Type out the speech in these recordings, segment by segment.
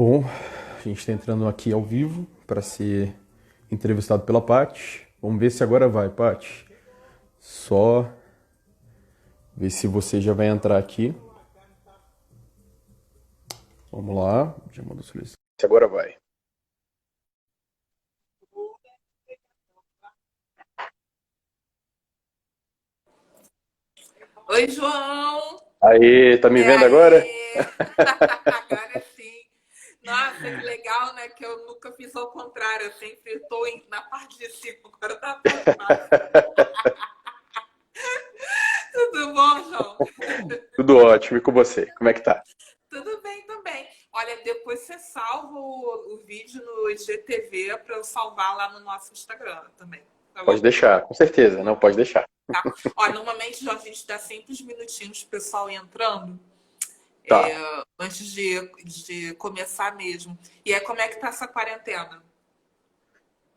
Bom, a gente está entrando aqui ao vivo para ser entrevistado pela Paty. Vamos ver se agora vai, Paty. Só ver se você já vai entrar aqui. Vamos lá. Já mandou solicitar. Se agora vai. Oi, João! Aí, tá me E vendo agora? aí? Agora sim. Nossa, que legal, né? Que eu nunca fiz ao contrário. Eu sempre estou na parte de cima, agora tá na parte de baixo. Tudo bom, João? Tudo ótimo. E com você? Como é que tá? Tudo bem também. Olha, depois você salva o vídeo no IGTV para eu salvar lá no nosso Instagram também, tá Pode bom? deixar, com certeza. Não, pode deixar. Tá? Olha, normalmente, João, a gente dá sempre uns minutinhos pro pessoal entrando. Tá. Antes de começar mesmo. E aí, como é que tá essa quarentena?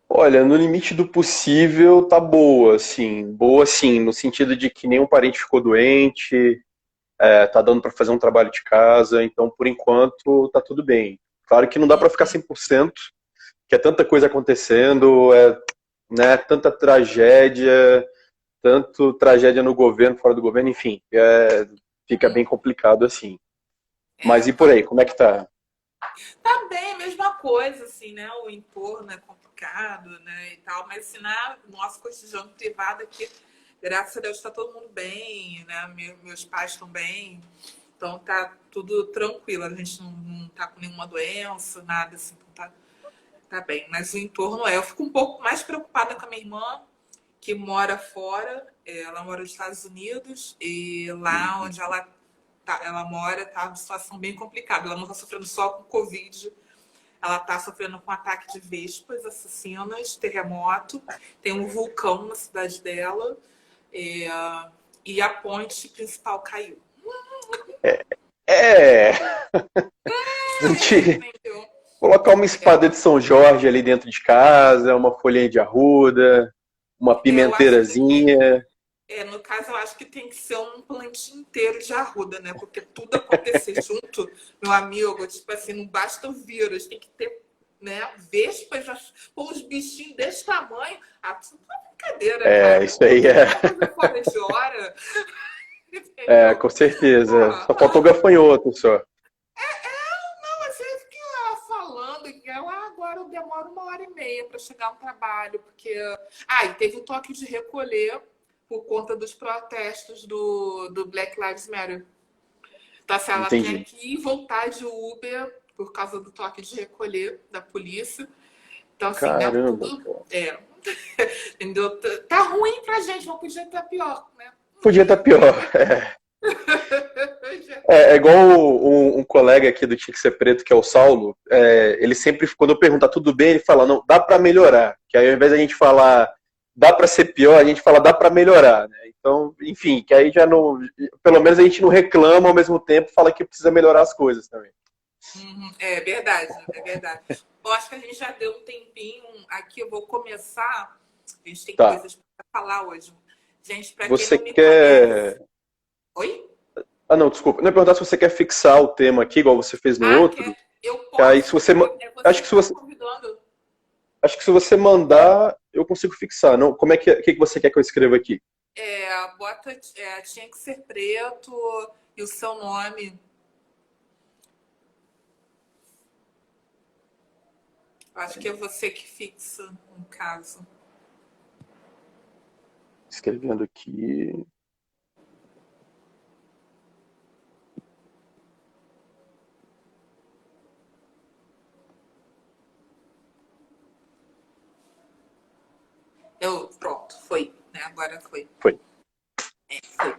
Olha, no limite do possível, tá boa, assim. Boa, sim, no sentido de que nenhum parente ficou doente, tá dando para fazer um trabalho de casa, então por enquanto tá tudo bem. Claro que não dá para ficar 100%, que é tanta coisa acontecendo, né, tanta tragédia, tanto tragédia no governo, fora do governo, enfim, fica bem complicado assim. Mas e por Tá, aí, como é que tá? tá bem, a mesma coisa, assim, né? O entorno é complicado, né? E tal, mas assim, no nosso cotidiano privado aqui, graças a Deus, tá todo mundo bem, né? Meus pais estão bem, então tá tudo tranquilo. A gente não tá com nenhuma doença, nada assim, então tá bem. Mas o entorno é. Eu fico um pouco mais preocupada com a minha irmã, que mora fora, ela mora nos Estados Unidos, e lá onde ela mora tá uma situação bem complicada. Ela não está sofrendo só com Covid, ela está sofrendo com ataque de vespas assassinas, terremoto, tem um vulcão na cidade dela, é, e a ponte principal caiu. É, a gente Entendeu? colocar uma espada de São Jorge ali dentro de casa, uma folhinha de arruda, uma Eu acho que pimenteirazinha. no caso, eu acho que tem que ser um plantio inteiro de arruda, né? Porque tudo acontecer junto, meu amigo, tipo assim, não basta o vírus, tem que ter, né, vespas, pô, uns bichinhos desse tamanho. Ah, isso não é brincadeira, É, cara. isso Pô, aí tanta coisa fora de hora, entendeu? com certeza. Só faltou Pô, gafanhoto só. não, mas eu fiquei lá falando que agora eu demoro 1h30 para chegar no trabalho, porque. Ah, e teve o toque de recolher por conta dos protestos do Black Lives Matter. Então, assim, ela tem Entendi. que voltar de Uber por causa do toque de recolher da polícia. Então, assim, né, Caramba, tudo. cara. Entendeu? Tá ruim pra gente, não podia estar pior, né? Podia estar pior. É igual um colega aqui do Tinha que Ser Preto, que é o Saulo. Ele sempre, quando eu perguntar tudo bem, ele fala, não, dá pra melhorar. Que aí ao invés da gente falar dá pra ser pior, a gente fala dá pra melhorar, né? Então, enfim, que aí já não. Pelo menos a gente não reclama ao mesmo tempo, fala que precisa melhorar as coisas também. É verdade, é verdade. Eu acho que a gente já deu um tempinho aqui. Eu vou começar. A gente tem Tá. coisas para falar hoje. Gente, para quem Você não me conhece. quer. Oi? Ah, não, desculpa. Não é perguntar se você quer fixar o tema aqui, igual você fez no Ah, outro. quer? Eu Que aí se posso? você. É Acho você que que se está me você. convidando. Acho que se você mandar, eu consigo fixar. Não, como é que você quer que eu escreva aqui? Bota, tinha que ser preto e o seu nome. Acho que é você que fixa, no caso. Escrevendo aqui. Pronto, foi. Né? Agora foi. Foi. Foi.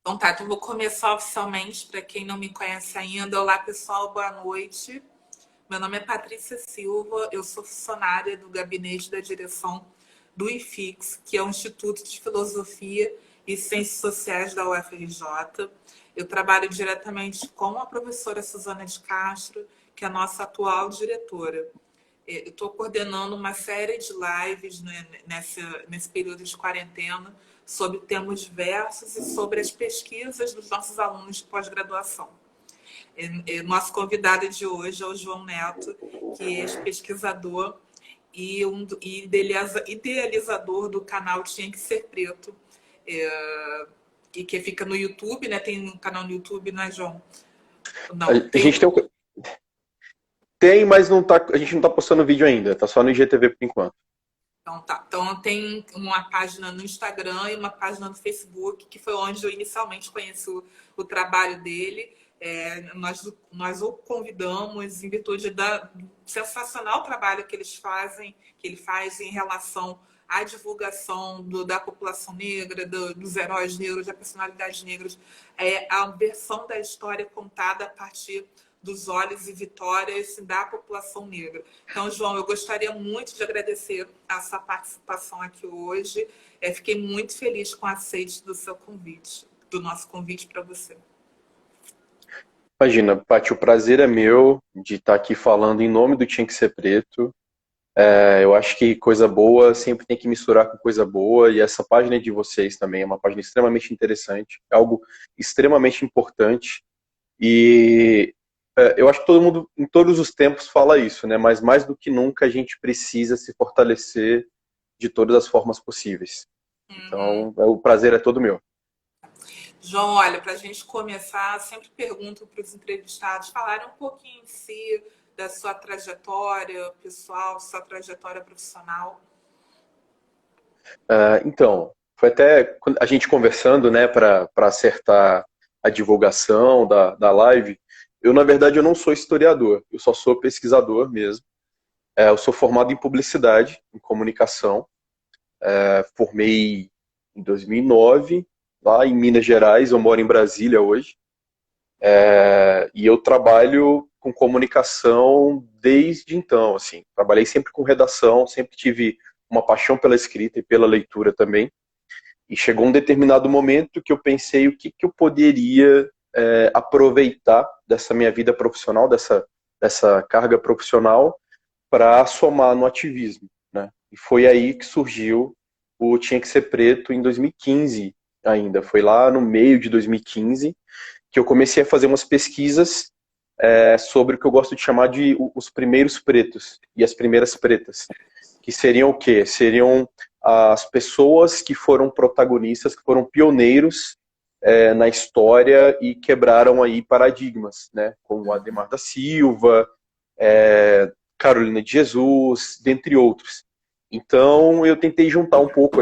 Então tá, então vou começar oficialmente. Para quem não me conhece ainda. Olá, pessoal, boa noite. Meu nome é Patrícia Silva, eu sou funcionária do gabinete da direção do IFIX, que é o Instituto de Filosofia e Ciências Sociais da UFRJ. Eu trabalho diretamente com a professora Suzana de Castro, que é a nossa atual diretora. Eu estou coordenando uma série de lives, né, nesse período de quarentena sobre temas diversos e sobre as pesquisas dos nossos alunos de pós-graduação. Nosso convidado de hoje é o João Neto, que é pesquisador e idealizador do canal Tinha Que Ser Preto, e que fica no YouTube, né? Tem um canal no YouTube, não é, João? Não, A gente tem, mas não tá, a gente não tá postando vídeo ainda, tá só no IGTV por enquanto. Então tá. Então tem uma página no Instagram e uma página no Facebook, que foi onde eu inicialmente conheci o trabalho dele. Nós o convidamos em virtude do sensacional trabalho que ele faz em relação à divulgação da população negra, dos heróis negros, da personalidades negras, a versão da história contada a partir dos olhos e vitórias da população negra. Então, João, eu gostaria muito de agradecer a sua participação aqui hoje. Fiquei muito feliz com o aceite do seu convite, do nosso convite para você. Imagina, Paty, o prazer é meu de estar aqui falando em nome do Tinha Que Ser Preto. Eu acho que coisa boa sempre tem que misturar com coisa boa, e essa página de vocês também é uma página extremamente interessante, é algo extremamente importante, e eu acho que todo mundo, em todos os tempos, fala isso, né? Mas mais do que nunca a gente precisa se fortalecer de todas as formas possíveis. Então, o prazer é todo meu. João, olha, para a gente começar, sempre pergunto para os entrevistados falarem um pouquinho em si, da sua trajetória pessoal, sua trajetória profissional. Então, foi até a gente conversando, né, para acertar a divulgação da live. Eu, na verdade, eu não sou historiador, eu só sou pesquisador mesmo. Eu sou formado em publicidade, em comunicação. Formei em 2009, lá em Minas Gerais. Eu moro em Brasília hoje. E eu trabalho com comunicação desde então, assim. Trabalhei sempre com redação, sempre tive uma paixão pela escrita e pela leitura também. E chegou um determinado momento que eu pensei o que eu poderia aproveitar dessa minha vida profissional, dessa carga profissional, para somar no ativismo, né? E foi aí que surgiu o Tinha Que Ser Preto em 2015 ainda. Foi lá no meio de 2015 que eu comecei a fazer umas pesquisas sobre o que eu gosto de chamar de os primeiros pretos e as primeiras pretas, que seriam o quê? Seriam as pessoas que foram protagonistas, que foram pioneiros na história e quebraram aí paradigmas, né? Como Adhemar da Silva, Carolina de Jesus, dentre outros. Então, eu tentei juntar um pouco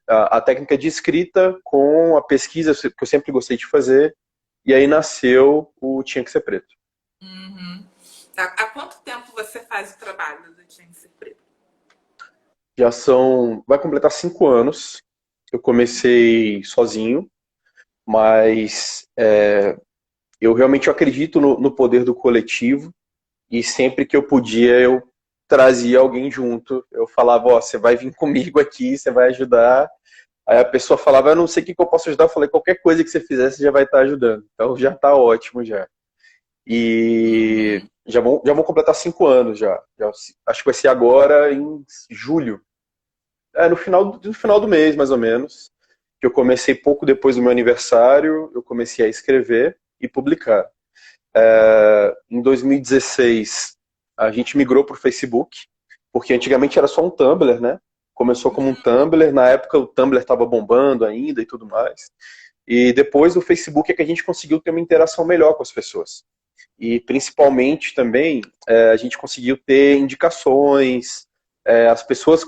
a técnica de escrita com a pesquisa que eu sempre gostei de fazer, e aí nasceu o Tinha Que Ser Preto. Uhum. Há quanto tempo você faz o trabalho do Tinha Que Ser Preto? Vai completar 5 anos. Eu comecei sozinho, mas eu realmente acredito no poder do coletivo, e sempre que eu podia, eu trazia alguém junto. Eu falava, você vai vir comigo aqui, você vai ajudar. Aí a pessoa falava, eu não sei o que eu posso ajudar. Eu falei, qualquer coisa que você fizer, você já vai estar ajudando. Então já está ótimo já. E já vão completar 5 anos já. Acho que vai ser agora em julho. No final do mês, mais ou menos. Que eu comecei pouco depois do meu aniversário, eu comecei a escrever e publicar. Em 2016, a gente migrou para o Facebook, porque antigamente era só um Tumblr, né? Começou como um Tumblr, na época o Tumblr estava bombando ainda e tudo mais. E depois o Facebook é que a gente conseguiu ter uma interação melhor com as pessoas. E principalmente também a gente conseguiu ter indicações, as pessoas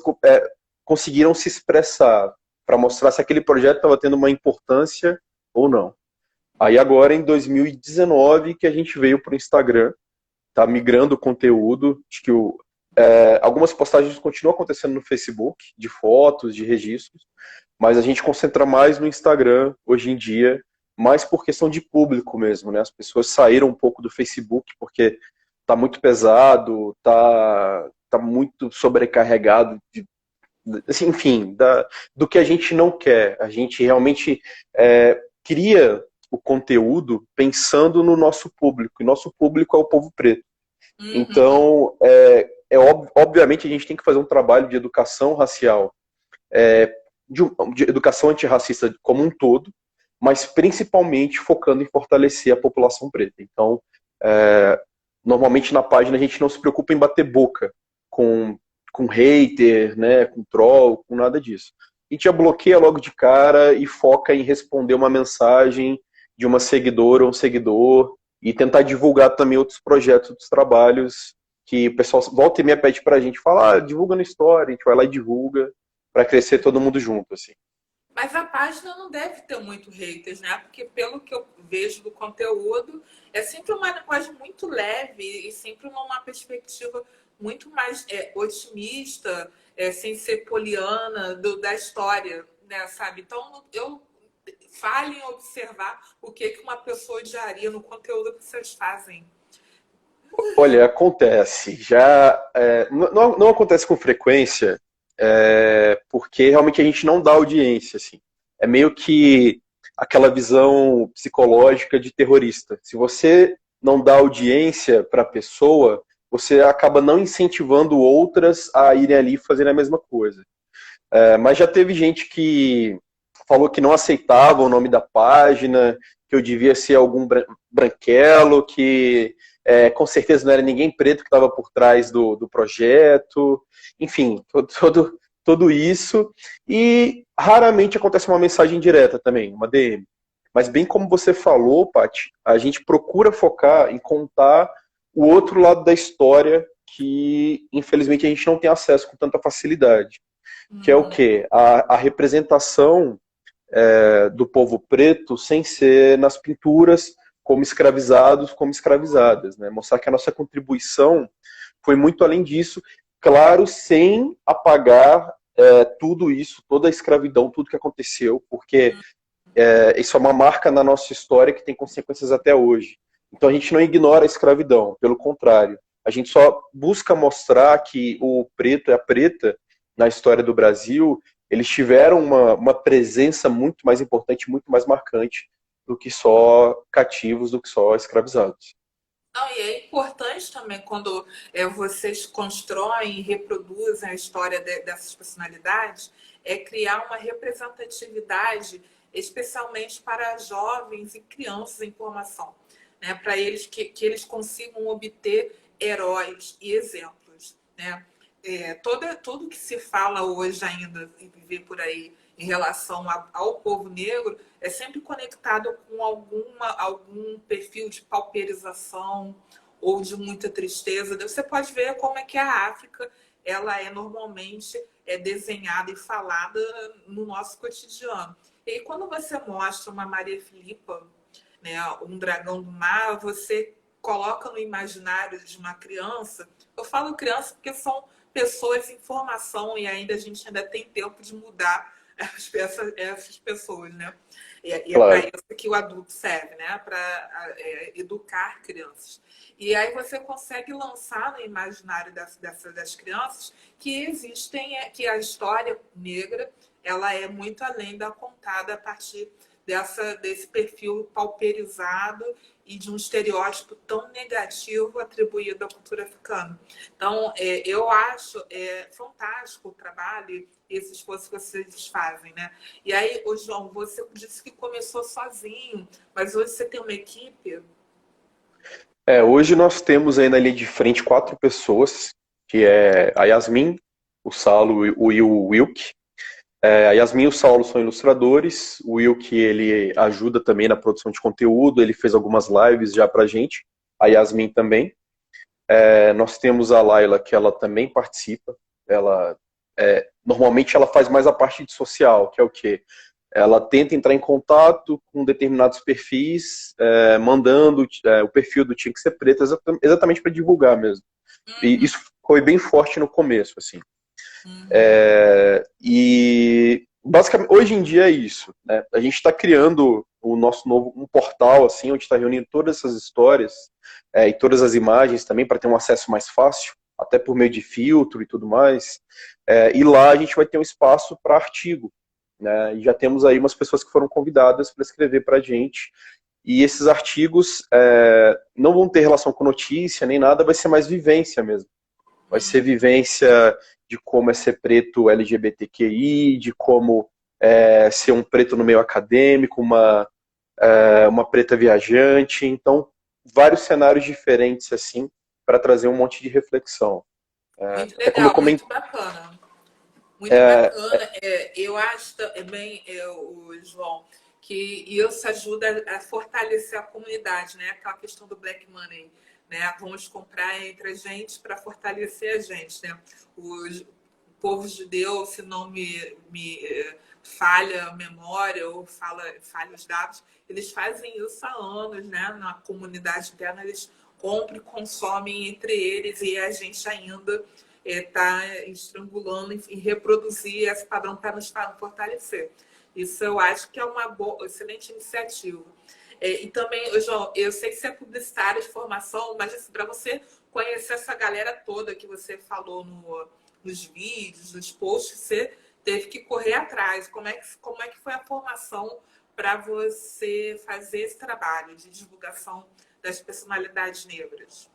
conseguiram se expressar para mostrar se aquele projeto estava tendo uma importância ou não. Aí agora, em 2019, que a gente veio para o Instagram, tá migrando o conteúdo, acho que algumas postagens continuam acontecendo no Facebook, de fotos, de registros, mas a gente concentra mais no Instagram hoje em dia, mais por questão de público mesmo, né? As pessoas saíram um pouco do Facebook porque tá muito pesado, tá muito sobrecarregado assim, enfim, do que a gente não quer. A gente realmente cria o conteúdo pensando no nosso público, e nosso público é o povo preto. Então, obviamente, a gente tem que fazer um trabalho de educação racial, de educação antirracista como um todo, mas principalmente focando em fortalecer a população preta. Então, Normalmente na página a gente não se preocupa em bater boca com hater, né, com troll, com nada disso. A gente já bloqueia logo de cara e foca em responder uma mensagem de uma seguidora ou um seguidor e tentar divulgar também outros projetos, outros trabalhos que o pessoal volta e meia pede pra gente, fala, divulga no story, a gente vai lá e divulga para crescer todo mundo junto, assim. Mas a página não deve ter muito haters, né? Porque pelo que eu vejo do conteúdo, é sempre uma linguagem muito leve e sempre uma perspectiva muito mais otimista, sem ser poliana da história, né? Sabe? Então eu falo em observar o que uma pessoa odiaria no conteúdo que vocês fazem. Olha, acontece. Já não acontece com frequência, porque realmente a gente não dá audiência, assim. É meio que aquela visão psicológica de terrorista. Se você não dá audiência para a pessoa, você acaba não incentivando outras a irem ali e fazerem a mesma coisa. Mas já teve gente que falou que não aceitava o nome da página, que eu devia ser algum branquelo, que com certeza não era ninguém preto que estava por trás do projeto, enfim, tudo isso. E raramente acontece uma mensagem direta também, uma DM. Mas bem como você falou, Paty, a gente procura focar em contar o outro lado da história que, infelizmente, a gente não tem acesso com tanta facilidade. Que é o quê? A representação do povo preto sem ser nas pinturas como escravizados, como escravizadas, né? Mostrar que a nossa contribuição foi muito além disso, claro, sem apagar tudo isso, toda a escravidão, tudo que aconteceu, porque isso é uma marca na nossa história que tem consequências até hoje. Então a gente não ignora a escravidão, pelo contrário. A gente só busca mostrar que o preto e a preta na história do Brasil, eles tiveram uma presença muito mais importante, muito mais marcante do que só cativos, do que só escravizados. Não, e é importante também quando vocês constroem e reproduzem a história dessas personalidades, criar uma representatividade, especialmente para jovens e crianças em formação, né? Para eles que eles consigam obter heróis e exemplos, né? Tudo que se fala hoje ainda e viver por aí em relação ao povo negro é sempre conectado com algum perfil de pauperização ou de muita tristeza. Você pode ver como é que a África ela é normalmente desenhada e falada no nosso cotidiano. E aí, quando você mostra uma Maria Filipa, né, um dragão do mar, você coloca no imaginário de uma criança. Eu falo criança porque são pessoas em formação e ainda a gente ainda tem tempo de mudar essas pessoas, né? E é para Claro. isso que o adulto serve, né? Para educar crianças. E aí você consegue lançar no imaginário das crianças que existem, que a história negra ela é muito além da contada a partir desse perfil pauperizado e de um estereótipo tão negativo atribuído à cultura africana. Então, eu acho fantástico o trabalho e esse esforço que vocês fazem, né? E aí, João, você disse que começou sozinho, mas hoje você tem uma equipe? Hoje nós temos aí na linha de frente 4 pessoas, que é a Yasmin, o Saulo e o Wilk. A Yasmin e o Saulo são ilustradores, o Wilk ele ajuda também na produção de conteúdo, ele fez algumas lives já pra gente, a Yasmin também. Nós temos a Laila, que ela também participa, ela normalmente ela faz mais a parte de social, que é o quê? Ela tenta entrar em contato com determinados perfis, mandando o perfil do Tinha que Ser Preto, exatamente para divulgar mesmo. E isso foi bem forte no começo, assim. E basicamente hoje em dia é isso, né? A gente está criando o nosso novo um portal assim, onde está reunindo todas essas histórias e todas as imagens também para ter um acesso mais fácil, até por meio de filtro e tudo mais. E lá a gente vai ter um espaço para artigo, né? E já temos aí umas pessoas que foram convidadas para escrever para a gente. E esses artigos não vão ter relação com notícia nem nada, vai ser mais vivência mesmo. Vai ser vivência de como é ser preto LGBTQI, de como ser um preto no meio acadêmico, uma preta viajante. Então, vários cenários diferentes, assim, para trazer um monte de reflexão. Muito Até como eu legal, comentei, muito bacana. Muito bacana. Eu acho também, o João, que isso ajuda a fortalecer a comunidade, né? Aquela questão do black money, né? Vamos comprar entre a gente para fortalecer a gente, né? O povo judeu, se não me falha a memória ou falha os dados, eles fazem isso há anos, né? Na comunidade interna, eles compram e consomem entre eles e a gente ainda está estrangulando e reproduzir esse padrão para nos fortalecer. Isso eu acho que é uma boa, excelente iniciativa. E também, João, eu sei que você é publicitário de formação, mas assim, para você conhecer essa galera toda que você falou nos vídeos, nos posts, você teve que correr atrás. Como é que foi a formação para você fazer esse trabalho de divulgação das personalidades negras?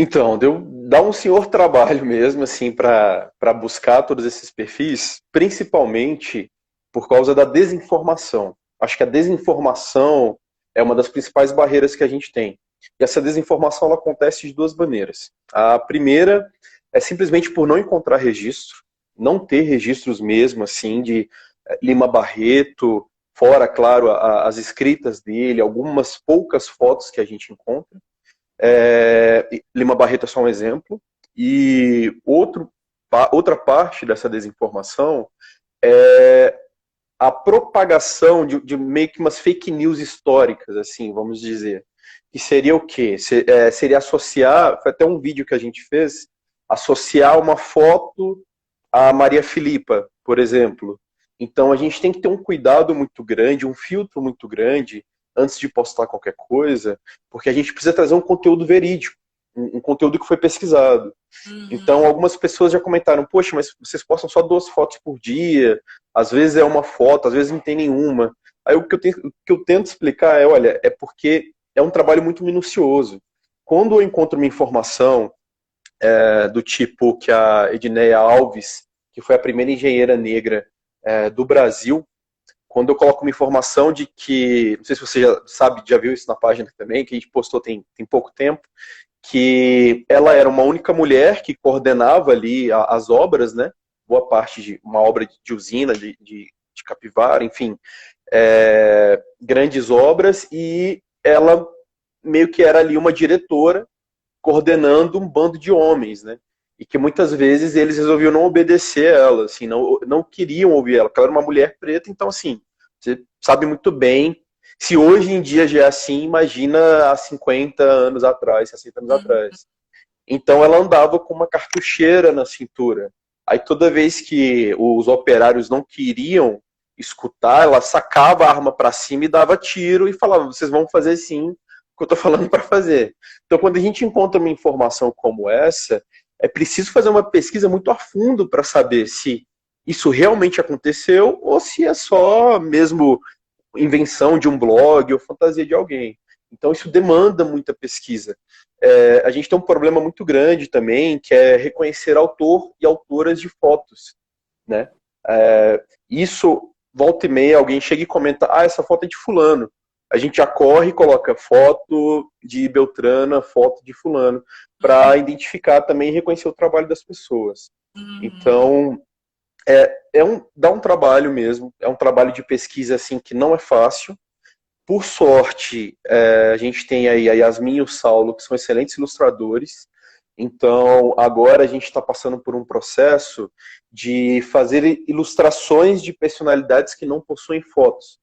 então, dá um senhor trabalho mesmo, assim, para buscar todos esses perfis, principalmente por causa da desinformação. Acho que a desinformação é uma das principais barreiras que a gente tem. E essa desinformação ela acontece de duas maneiras. A primeira é simplesmente por não encontrar registro, não ter registros mesmo, assim, de Lima Barreto, fora, claro, as escritas dele, algumas poucas fotos que a gente encontra. Lima Barreto é só um exemplo. E outra parte dessa desinformação é a propagação de meio que umas fake news históricas, assim, vamos dizer. Que seria o quê? Seria associar, foi até um vídeo que a gente fez, associar uma foto a Maria Filipa, por exemplo. Então a gente tem que ter um cuidado muito grande, um filtro muito grande antes de postar qualquer coisa, porque a gente precisa trazer um conteúdo verídico, um conteúdo que foi pesquisado. Então algumas pessoas já comentaram, poxa, mas vocês postam só 2 fotos por dia, às vezes é uma foto, às vezes não tem nenhuma. Aí o que eu tento explicar olha, é porque é um trabalho muito minucioso. Quando eu encontro uma informação do tipo que a Edneia Alves, que foi a primeira engenheira negra do Brasil, quando eu coloco uma informação de que, não sei se você já sabe, já viu isso na página também, que a gente postou tem pouco tempo, que ela era uma única mulher que coordenava ali as obras, né? Boa parte de uma obra de usina, de Capivara, enfim, grandes obras, e ela meio que era ali uma diretora coordenando um bando de homens, né? E que muitas vezes eles resolviam não obedecer a ela, assim, não queriam ouvir ela, porque ela era uma mulher preta, então assim, você sabe muito bem, se hoje em dia já é assim, imagina há 50 anos atrás, 60 anos atrás. Então ela andava com uma cartucheira na cintura. Aí toda vez que os operários não queriam escutar, ela sacava a arma para cima e dava tiro e falava: vocês vão fazer sim o que eu estou falando para fazer. Então quando a gente encontra uma informação como essa, é preciso fazer uma pesquisa muito a fundo para saber se isso realmente aconteceu ou se é só mesmo invenção de um blog ou fantasia de alguém. Então isso demanda muita pesquisa. A gente tem um problema muito grande também, que é reconhecer autor e autoras de fotos, né? Isso, volta e meia, alguém chega e comenta, essa foto é de fulano. A gente já corre e coloca foto de Beltrana, foto de fulano, para identificar também e reconhecer o trabalho das pessoas. Então, dá um trabalho mesmo, é um trabalho de pesquisa assim que não é fácil. Por sorte, a gente tem aí a Yasmin e o Saulo, que são excelentes ilustradores. Então, agora a gente está passando por um processo de fazer ilustrações de personalidades que não possuem fotos.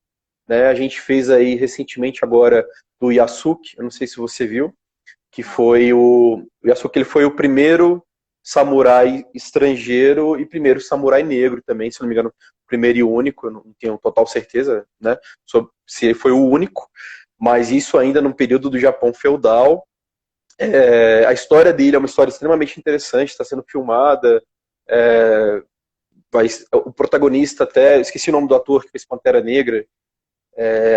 Né? A gente fez aí recentemente agora do Yasuke, eu não sei se você viu, que foi o Yasuke, ele foi o primeiro samurai estrangeiro e primeiro samurai negro também, se não me engano, primeiro e único, eu não tenho total certeza, né, sobre se ele foi o único, mas isso ainda no período do Japão feudal. A história dele é uma história extremamente interessante, está sendo filmada, o protagonista até, esqueci o nome do ator que fez Pantera Negra,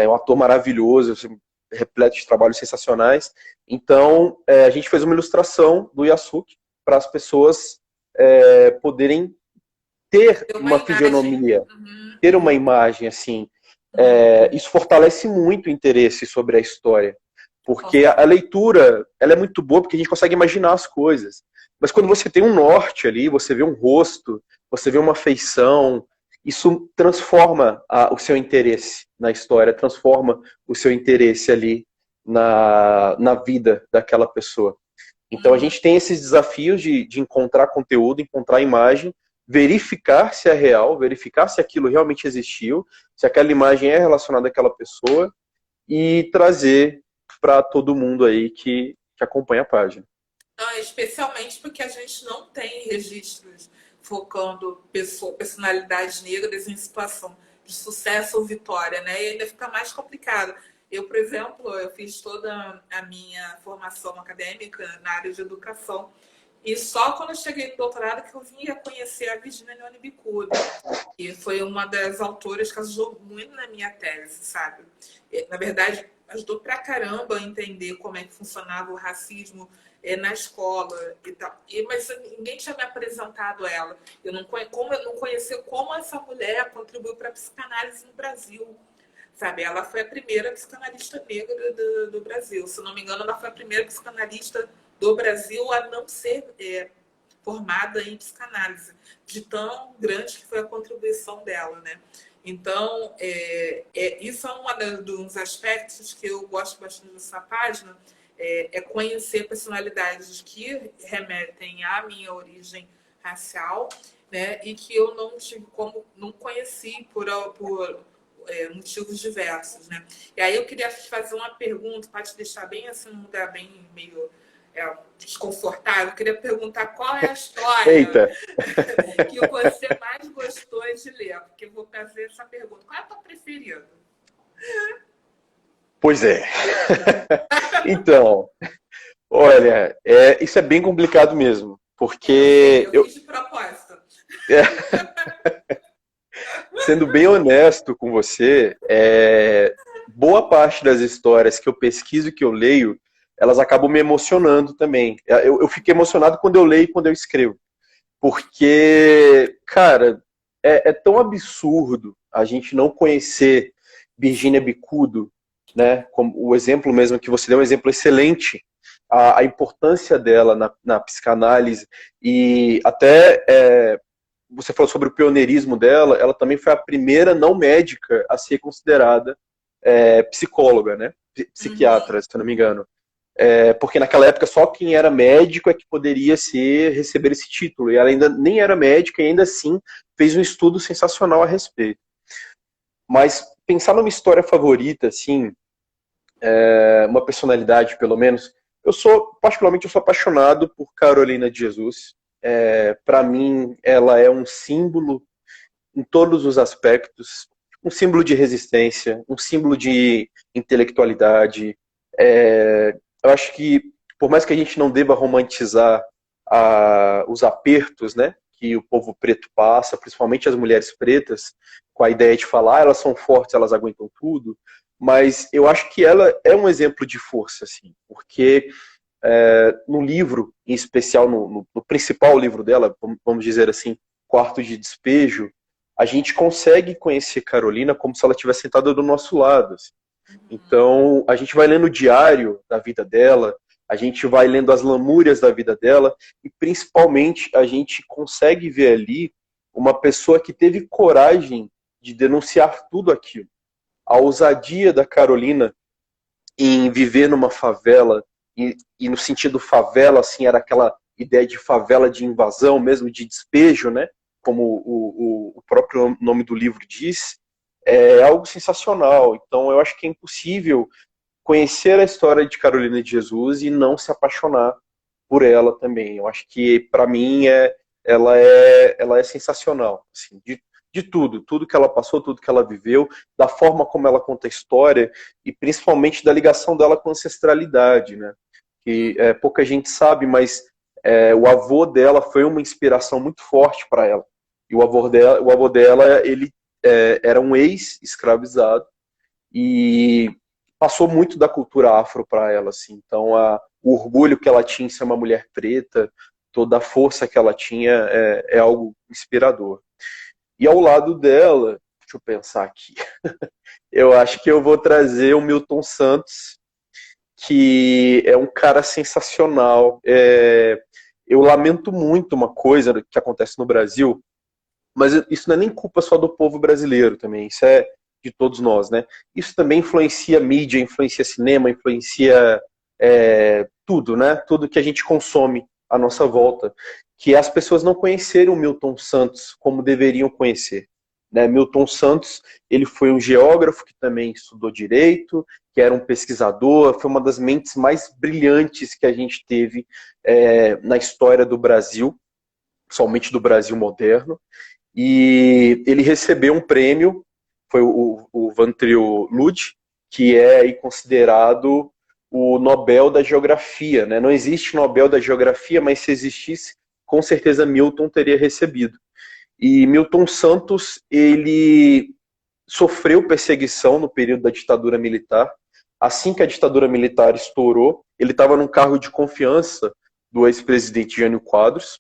um ator maravilhoso, assim, repleto de trabalhos sensacionais. Então, a gente fez uma ilustração do Yasuke para as pessoas poderem ter uma fisionomia, ter uma imagem assim. Isso fortalece muito o interesse sobre a história, Porque a leitura, ela é muito boa porque a gente consegue imaginar as coisas. Mas quando você tem um norte ali, você vê um rosto, você vê uma feição, isso transforma o seu interesse na história, transforma o seu interesse ali na vida daquela pessoa. Então a gente tem esses desafios de encontrar conteúdo, encontrar imagem, verificar se é real, verificar se aquilo realmente existiu, se aquela imagem é relacionada àquela pessoa e trazer para todo mundo aí que acompanha a página. Não, especialmente porque a gente não tem registros focando personalidades negras em situação de sucesso ou vitória, né? E ainda fica mais complicado. Eu, por exemplo, eu fiz toda a minha formação acadêmica na área de educação e só quando eu cheguei no doutorado que eu vim a conhecer a Virginia Leone Bicudo, que foi uma das autoras que ajudou muito na minha tese, sabe? Na verdade, ajudou pra caramba a entender como é que funcionava o racismo na escola e tal. Mas ninguém tinha me apresentado ela. Eu não conhecia como essa mulher contribuiu para a psicanálise no Brasil. Sabe, ela foi a primeira psicanalista negra do Brasil. Se não me engano, ela foi a primeira psicanalista do Brasil a não ser formada em psicanálise, de tão grande que foi a contribuição dela, né? Então, isso é dos aspectos que eu gosto bastante dessa página, é conhecer personalidades que remetem à minha origem racial, né? E que eu não tive como, não conheci por motivos diversos, né? E aí eu queria te fazer uma pergunta para te deixar bem assim, um lugar bem meio desconfortável. Eu queria perguntar qual é a história Eita. que você mais gostou de ler, porque eu vou fazer essa pergunta. Qual é a tua preferida? Pois é. Então, olha, isso é bem complicado mesmo, porque Eu fiz de propósito. sendo bem honesto com você, boa parte das histórias que eu pesquiso e que eu leio, elas acabam me emocionando também. Eu fico emocionado quando eu leio e quando eu escrevo. Porque, cara, é tão absurdo a gente não conhecer Virginia Bicudo, né? Como o exemplo mesmo que você deu, um exemplo excelente. A importância dela na psicanálise e até você falou sobre o pioneirismo dela, ela também foi a primeira não médica a ser considerada psicóloga, né? Psiquiatra, se eu não me engano. Porque naquela época só quem era médico é que poderia receber esse título. E ela ainda nem era médica e ainda assim fez um estudo sensacional a respeito. Mas pensar numa história favorita, assim, uma personalidade pelo menos, particularmente eu sou apaixonado por Carolina de Jesus. Para mim, ela é um símbolo em todos os aspectos, um símbolo de resistência, um símbolo de intelectualidade. Eu acho que, por mais que a gente não deva romantizar os apertos, né, que o povo preto passa, principalmente as mulheres pretas, com a ideia de falar, elas são fortes, elas aguentam tudo, mas eu acho que ela é um exemplo de força, assim, porque no livro, em especial no principal livro dela, vamos dizer assim, Quarto de Despejo, a gente consegue conhecer Carolina como se ela estivesse sentada do nosso lado. Assim. Então, a gente vai lendo o diário da vida dela, a gente vai lendo as lamúrias da vida dela, e principalmente a gente consegue ver ali uma pessoa que teve coragem de denunciar tudo aquilo. A ousadia da Carolina em viver numa favela, e no sentido favela, assim, era aquela ideia de favela de invasão, mesmo de despejo, né? Como o próprio nome do livro diz, é algo sensacional. Então, eu acho que é impossível conhecer a história de Carolina de Jesus e não se apaixonar por ela também. Eu acho que, para mim, ela é sensacional. Assim, de tudo que ela passou, tudo que ela viveu, da forma como ela conta a história e principalmente da ligação dela com a ancestralidade, né? Que pouca gente sabe, mas o avô dela foi uma inspiração muito forte para ela. E o avô dela ele era um ex-escravizado e passou muito da cultura afro para ela, assim. Então, o orgulho que ela tinha em ser uma mulher preta, toda a força que ela tinha é algo inspirador. E ao lado dela, deixa eu pensar aqui, eu acho que eu vou trazer o Milton Santos, que é um cara sensacional. Eu lamento muito uma coisa que acontece no Brasil, mas isso não é nem culpa só do povo brasileiro também, isso é de todos nós, né? Isso também influencia mídia, influencia cinema, influencia tudo, né? Tudo que a gente consome à nossa volta, que é as pessoas não conhecerem o Milton Santos como deveriam conhecer. Né? Milton Santos, ele foi um geógrafo que também estudou direito, que era um pesquisador, foi uma das mentes mais brilhantes que a gente teve na história do Brasil, somente do Brasil moderno. E ele recebeu um prêmio, foi o Vantril Lud, que é aí considerado o Nobel da Geografia. Né? Não existe Nobel da Geografia, mas se existisse, com certeza Milton teria recebido. E Milton Santos, ele sofreu perseguição no período da ditadura militar. Assim que a ditadura militar estourou, ele estava num cargo de confiança do ex-presidente Jânio Quadros.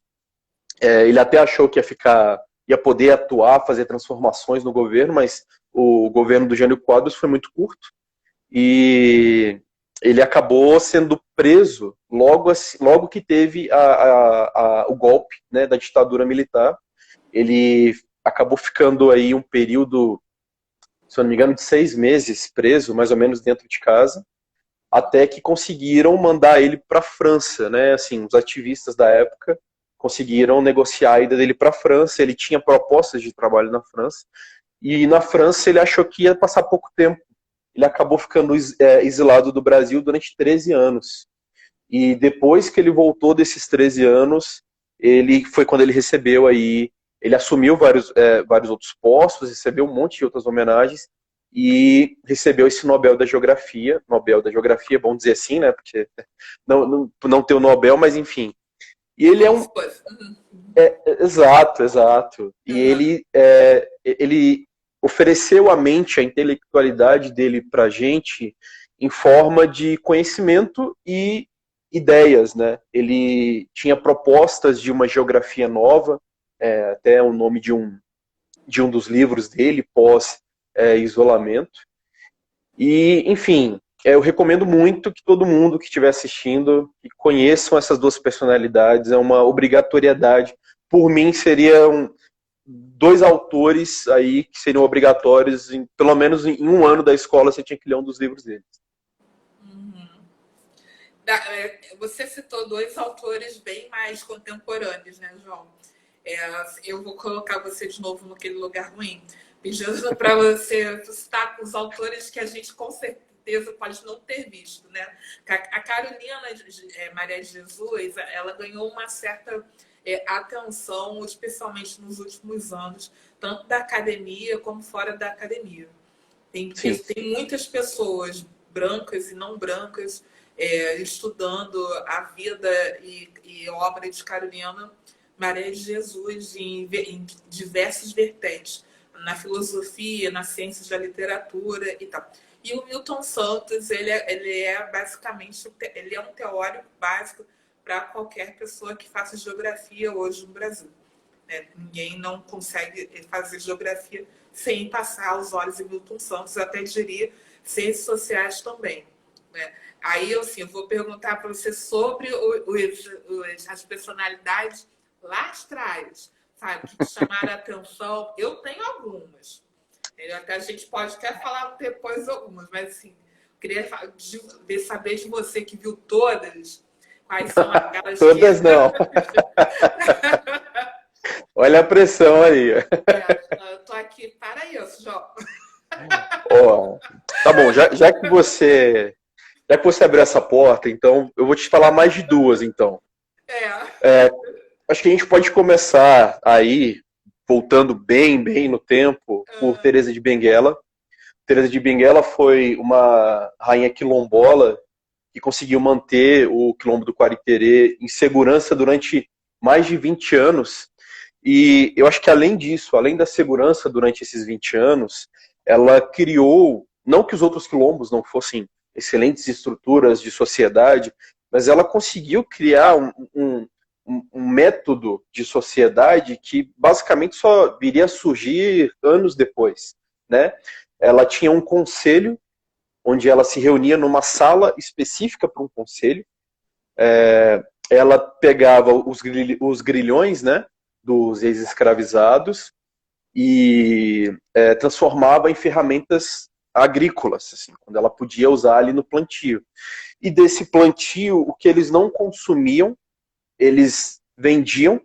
Ele até achou que ia poder atuar, fazer transformações no governo, mas o governo do Jânio Quadros foi muito curto e ele acabou sendo preso logo que teve o golpe, né, da ditadura militar. Ele acabou ficando aí um período, se eu não me engano, de 6 meses preso, mais ou menos dentro de casa, até que conseguiram mandar ele para a França, né? Assim, os ativistas da época conseguiram negociar a ida dele para a França. Ele tinha propostas de trabalho na França, e na França ele achou que ia passar pouco tempo. Ele acabou ficando exilado do Brasil durante 13 anos. E depois que ele voltou desses 13 anos, foi quando ele recebeu aí, ele assumiu vários outros postos, recebeu um monte de outras homenagens e recebeu esse Nobel da Geografia, vamos dizer assim, né, porque não tem o Nobel, mas enfim. E ele é um... Exato. E ele ofereceu a mente, a intelectualidade dele pra gente em forma de conhecimento e ideias, né? Ele tinha propostas de uma geografia nova, até o nome de um dos livros dele, pós-isolamento. E, enfim, eu recomendo muito que todo mundo que estiver assistindo que conheçam essas duas personalidades, é uma obrigatoriedade. Por mim, seriam 2 autores aí que seriam obrigatórios, pelo menos em um ano da escola, você tinha que ler um dos livros deles. Você citou 2 autores bem mais contemporâneos, né, João? Eu vou colocar você de novo naquele lugar ruim, pedindo para você citar os autores que a gente com certeza pode não ter visto, né? A Carolina Maria de Jesus, ela ganhou uma certa atenção, especialmente nos últimos anos, tanto da academia como fora da academia. Tem muitas pessoas brancas e não brancas estudando a vida e obra de Carolina Maria de Jesus em diversas vertentes, na filosofia, nas ciências da literatura e tal. E o Milton Santos, ele é basicamente ele é um teórico básico para qualquer pessoa que faça geografia hoje no Brasil. Ninguém não consegue fazer geografia sem passar os olhos em Milton Santos, eu até diria ciências sociais também. Né? Aí eu vou perguntar para você sobre as personalidades lastrais, sabe, que te chamaram a atenção. Eu tenho algumas. Até a gente pode até falar depois algumas, mas assim, queria saber de você que viu todas, quais são aquelas todas não. Olha a pressão aí. Eu tô aqui para isso, João. Tá bom, já que você abriu essa porta, então eu vou te falar mais de 2, então. Acho que a gente pode começar aí, voltando bem no tempo, por Teresa de Benguela. Teresa de Benguela foi uma rainha quilombola que conseguiu manter o quilombo do Quariterê em segurança durante mais de 20 anos. E eu acho que além disso, além da segurança durante esses 20 anos, ela criou, não que os outros quilombos não fossem excelentes estruturas de sociedade, mas ela conseguiu criar um método de sociedade que basicamente só viria a surgir anos depois, né? Ela tinha um conselho onde ela se reunia numa sala específica para um conselho. Ela pegava os grilhões, né, dos ex-escravizados e transformava em ferramentas agrícolas, assim, quando ela podia usar ali no plantio. E desse plantio, o que eles não consumiam, eles vendiam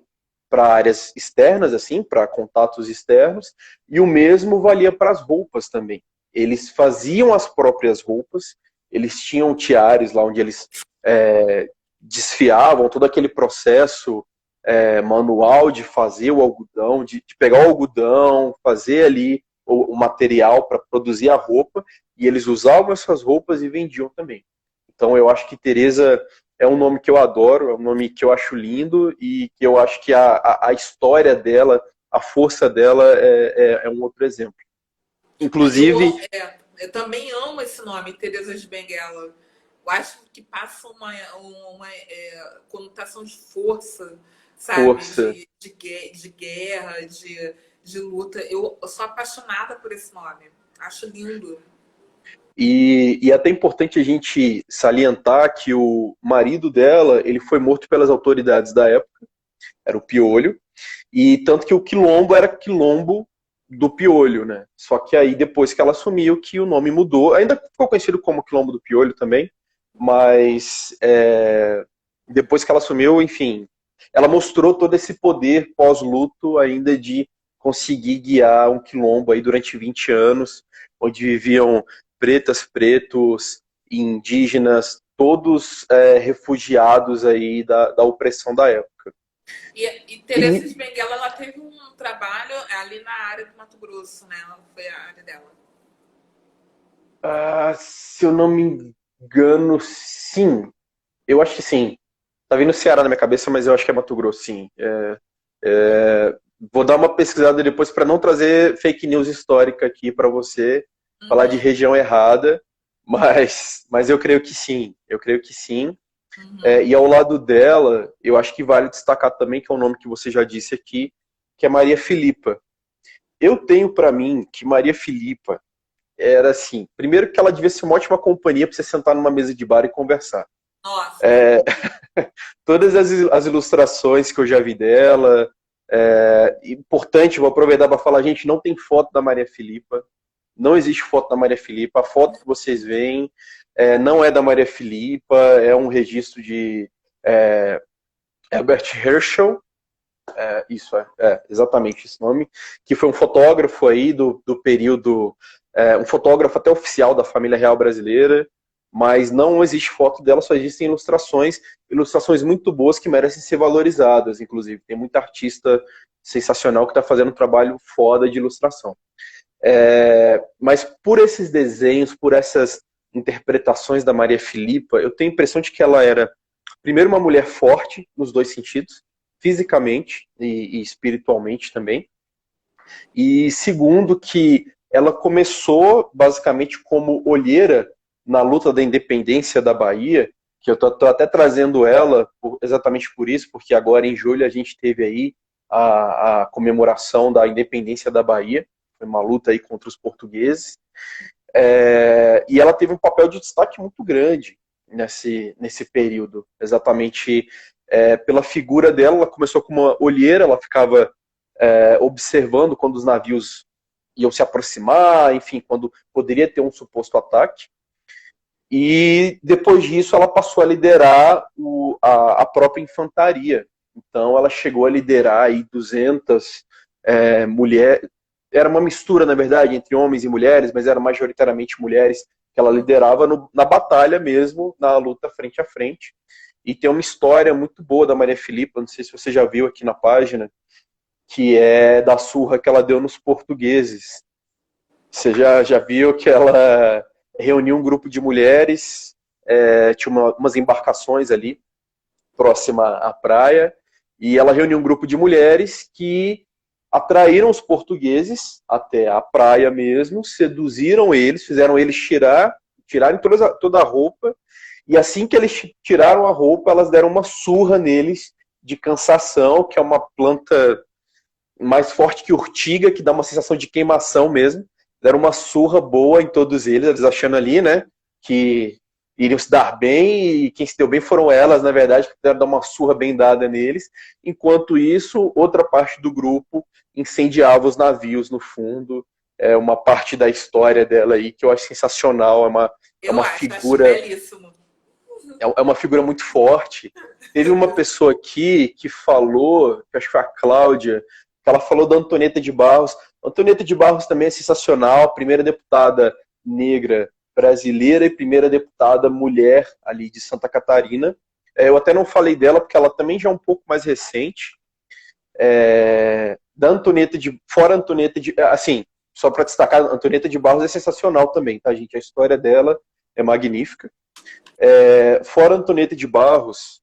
para áreas externas, assim, para contatos externos, e o mesmo valia para as roupas também. Eles faziam as próprias roupas, eles tinham tiares lá onde eles desfiavam todo aquele processo manual de fazer o algodão, de pegar o algodão, fazer ali o material para produzir a roupa, e eles usavam essas roupas e vendiam também. Então eu acho que Teresa é um nome que eu adoro, é um nome que eu acho lindo e que eu acho que a história dela, a força dela é um outro exemplo. Inclusive... Eu também amo esse nome, Teresa de Benguela. Eu acho que passa uma conotação de força, sabe? Força. De guerra, de luta. Eu sou apaixonada por esse nome. Acho lindo. E é até importante a gente salientar que o marido dela, ele foi morto pelas autoridades da época, era o Piolho, e tanto que o Quilombo era Quilombo do Piolho, né? Só que aí depois que ela assumiu que o nome mudou, ainda ficou conhecido como Quilombo do Piolho também, mas depois que ela assumiu, enfim, ela mostrou todo esse poder pós-luto ainda de conseguir guiar um quilombo aí durante 20 anos, onde viviam pretas, pretos, indígenas, todos refugiados aí da opressão da época. E Teresa de Benguela, ela teve um trabalho ali na área do Mato Grosso, né? Foi a área dela. Se eu não me engano, sim. Eu acho que sim. Tá vindo Ceará na minha cabeça, mas eu acho que é Mato Grosso, sim. Vou dar uma pesquisada depois para não trazer fake news histórica aqui para você, falar de região errada, mas eu creio que sim. Eu creio que sim. E ao lado dela, eu acho que vale destacar também, que é um nome que você já disse aqui, que é Maria Filipa. Eu tenho para mim que Maria Filipa era assim, primeiro que ela devia ser uma ótima companhia para você sentar numa mesa de bar e conversar. Nossa. Todas as ilustrações que eu já vi dela, importante, vou aproveitar para falar, gente, não tem foto da Maria Filipa, não existe foto da Maria Filipa, a foto que vocês veem não é da Maria Filipa, é um registro de Herbert Herschel, isso exatamente esse nome, que foi um fotógrafo aí do período, um fotógrafo até oficial da família real brasileira, mas não existe foto dela, só existem ilustrações muito boas que merecem ser valorizadas, inclusive. Tem muita artista sensacional que está fazendo um trabalho foda de ilustração. Mas por esses desenhos, por essas interpretações da Maria Filipa, eu tenho a impressão de que ela era, primeiro, uma mulher forte, nos dois sentidos, fisicamente e espiritualmente também, e segundo, que ela começou basicamente como olheira na luta da independência da Bahia, que eu tô até trazendo ela exatamente por isso, porque agora em julho a gente teve aí a comemoração da independência da Bahia, foi uma luta aí contra os portugueses, e ela teve um papel de destaque muito grande nesse período, exatamente pela figura dela. Ela começou como uma olheira, ela ficava observando quando os navios iam se aproximar, enfim, quando poderia ter um suposto ataque. E depois disso ela passou a liderar a própria infantaria. Então ela chegou a liderar aí 200 mulheres. Era uma mistura, na verdade, entre homens e mulheres, mas eram majoritariamente mulheres que ela liderava na batalha mesmo, na luta frente a frente. E tem uma história muito boa da Maria Filipa, não sei se você já viu aqui na página, que é da surra que ela deu nos portugueses. Você já viu que ela reuniu um grupo de mulheres, tinha umas embarcações ali, próxima à praia, e ela reuniu um grupo de mulheres que atraíram os portugueses até a praia mesmo, seduziram eles, fizeram eles tirarem toda a roupa, e assim que eles tiraram a roupa, elas deram uma surra neles de cansação, que é uma planta mais forte que urtiga, que dá uma sensação de queimação mesmo. deram uma surra boa em todos eles achando ali, né, que iriam se dar bem, e quem se deu bem foram elas, na verdade, que quiseram dar uma surra bem dada neles. Enquanto isso, outra parte do grupo incendiava os navios no fundo. É uma parte da história dela aí que eu acho sensacional. É Eu uma acho figura belíssimo. é uma figura muito forte. Teve uma pessoa aqui que falou, que acho que foi a Cláudia, que ela falou da Antonieta de Barros. A Antonieta de Barros também é sensacional, primeira deputada negra brasileira e primeira deputada mulher ali de Santa Catarina. Eu até não falei dela porque ela também já é um pouco mais recente. Da Antonieta de, fora Antonieta de, assim, só para destacar, a Antonieta de Barros é sensacional também, tá, gente? A história dela é magnífica. Fora Antonieta de Barros,